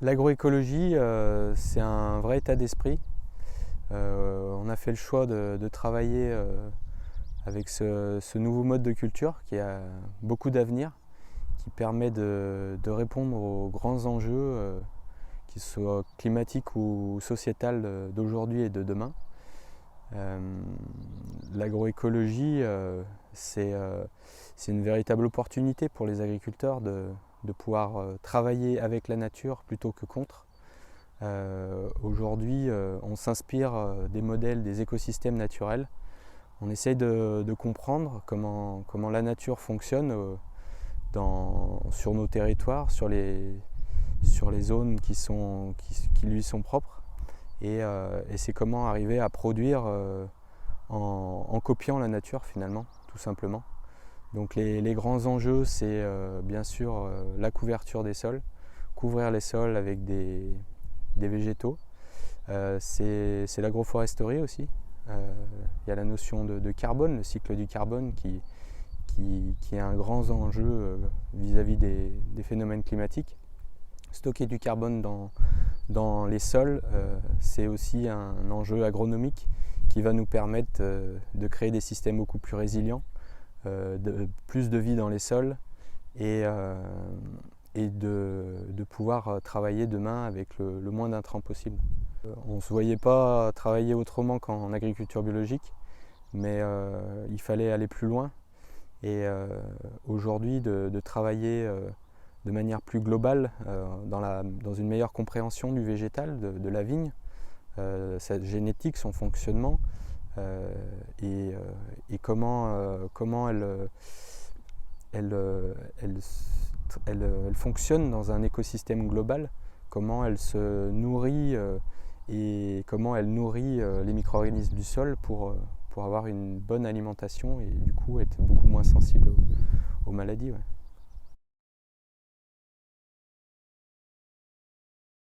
L'agroécologie, c'est un vrai état d'esprit. On a fait le choix de travailler avec ce nouveau mode de culture qui a beaucoup d'avenir, qui permet de répondre aux grands enjeux, qu'ils soient climatiques ou sociétals d'aujourd'hui et de demain. L'agroécologie, c'est une véritable opportunité pour les agriculteurs de pouvoir travailler avec la nature plutôt que contre. Aujourd'hui, on s'inspire des modèles des écosystèmes naturels. On essaye de comprendre comment la nature fonctionne sur nos territoires, sur les zones qui lui sont propres. Et c'est comment arriver à produire en copiant la nature finalement, tout simplement. Donc les grands enjeux, c'est bien sûr la couverture des sols, couvrir les sols avec des végétaux. C'est l'agroforesterie aussi. Il y a la notion de carbone, le cycle du carbone qui est un grand enjeu vis-à-vis des phénomènes climatiques. Stocker du carbone dans les sols, c'est aussi un enjeu agronomique qui va nous permettre de créer des systèmes beaucoup plus résilients, plus de vie dans les sols et de pouvoir travailler demain avec le moins d'intrants possible. On ne se voyait pas travailler autrement qu'en agriculture biologique, mais il fallait aller plus loin. Et aujourd'hui, de travailler de manière plus globale dans une meilleure compréhension du végétal, de la vigne, sa génétique, son fonctionnement, et comment elle fonctionne dans un écosystème global, comment elle se nourrit et comment elle nourrit les micro-organismes du sol pour avoir une bonne alimentation et du coup être beaucoup moins sensible aux maladies. Ouais.